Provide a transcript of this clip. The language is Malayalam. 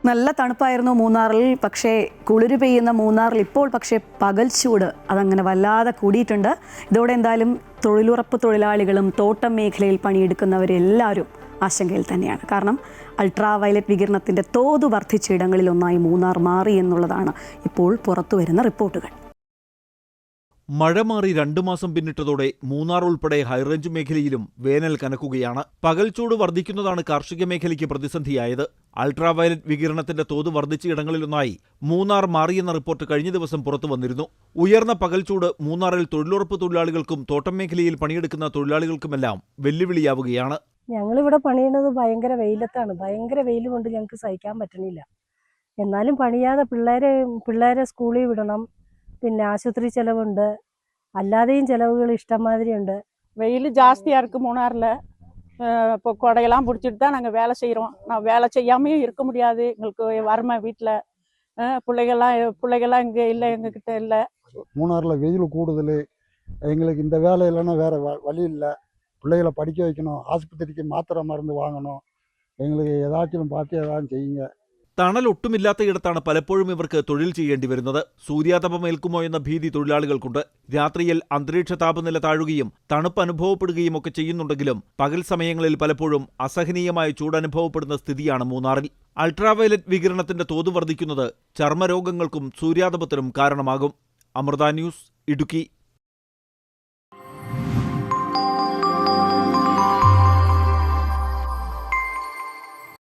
നല്ല തണുപ്പായിരുന്നു മൂന്നാറിൽ. പക്ഷേ കുളിര് പെയ്യുന്ന മൂന്നാറിൽ ഇപ്പോൾ പക്ഷേ പകൽ ചൂട് അതങ്ങനെ വല്ലാതെ കൂടിയിട്ടുണ്ട്. ഇതോടെ എന്തായാലും തൊഴിലുറപ്പ് തൊഴിലാളികളും തോട്ടം മേഖലയിൽ പണിയെടുക്കുന്നവരെല്ലാവരും ആശങ്കയിൽ തന്നെയാണ്. കാരണം അൾട്രാ വയലറ്റ് വികിരണത്തിൻ്റെ തോത് വർദ്ധിച്ച ഇടങ്ങളിലൊന്നായി മൂന്നാർ മാറി എന്നുള്ളതാണ് ഇപ്പോൾ പുറത്തുവരുന്ന റിപ്പോർട്ടുകൾ. മഴ മാറി 2 മാസം പിന്നിട്ടതോടെ മൂന്നാർ ഉൾപ്പെടെ ഹൈറേഞ്ച് മേഖലയിലും വേനൽ കനക്കുകയാണ്. പകൽച്ചൂട് വർദ്ധിക്കുന്നതാണ് കാർഷിക മേഖലയ്ക്ക് പ്രതിസന്ധിയായത്. അൾട്രാ വയലറ്റ് വികിരണത്തിന്റെ തോത് വർദ്ധിച്ച ഇടങ്ങളിലൊന്നായി മൂന്നാർ മാറിയെന്ന റിപ്പോർട്ട് കഴിഞ്ഞ ദിവസം പുറത്തു വന്നിരുന്നു. ഉയർന്ന പകൽച്ചൂട് മൂന്നാറിൽ തൊഴിലുറപ്പ് തൊഴിലാളികൾക്കും തോട്ടം മേഖലയിൽ പണിയെടുക്കുന്ന തൊഴിലാളികൾക്കുമെല്ലാം വെല്ലുവിളിയാവുകയാണ്. ഞങ്ങളിവിടെ പണിയുന്നത് ഭയങ്കര വെയിലത്താണ്. ഭയങ്കര വെയിൽ കൊണ്ട് ഞങ്ങൾക്ക് സഹിക്കാൻ പറ്റണില്ല. എന്നാലും പണിയാതെ പിള്ളേരെ സ്കൂളിൽ വിടണം. പിന്നെ ആശുപത്രി ചെലവുണ്ട്, അല്ലാതെയും ചെലവുകൾ இஷ்டமாதிரி ഉണ്ട്. வெயில் ஜாஸ்தியாக இருக்குது மூணாரில். இப்போ கொடையெல்லாம் பிடிச்சிட்டு தான் நாங்கள் வேலை செய்கிறோம். நான் வேலை செய்யாமையும் இருக்க முடியாது. எங்களுக்கு வறுமை வீட்டில் பிள்ளைகள்லாம் இங்கே இல்லை, எங்ககிட்ட இல்லை. மூணாரில் வெயில் கூடுதல். எங்களுக்கு இந்த வேலை இல்லைன்னா வேறு வழி இல்லை. பிள்ளைகளை படிக்க வைக்கணும், ஆஸ்பத்திரிக்கு மாத்திரை மருந்து வாங்கணும். எங்களுக்கு ஏதாச்சும் பார்த்து ஏதாச்சும் செய்யுங்க. തണൽ ഒട്ടുമില്ലാത്തയിടത്താണ് പലപ്പോഴും ഇവർക്ക് തൊഴിൽ ചെയ്യേണ്ടി വരുന്നത്. സൂര്യാതപം ഏൽക്കുമോ എന്ന ഭീതി തൊഴിലാളികൾക്കുണ്ട്. രാത്രിയിൽ അന്തരീക്ഷ താപനില താഴുകയും തണുപ്പ് അനുഭവപ്പെടുകയും ഒക്കെ ചെയ്യുന്നുണ്ടെങ്കിലും പകൽ സമയങ്ങളിൽ പലപ്പോഴും അസഹനീയമായ ചൂടനുഭവപ്പെടുന്ന സ്ഥിതിയാണ് മൂന്നാറിൽ. അൾട്രാവയലറ്റ് വികിരണത്തിന്റെ തോത് വർദ്ധിക്കുന്നത് ചർമ്മരോഗങ്ങൾക്കും സൂര്യാതപത്തിനും കാരണമാകും. അമൃത ന്യൂസ്, ഇടുക്കി.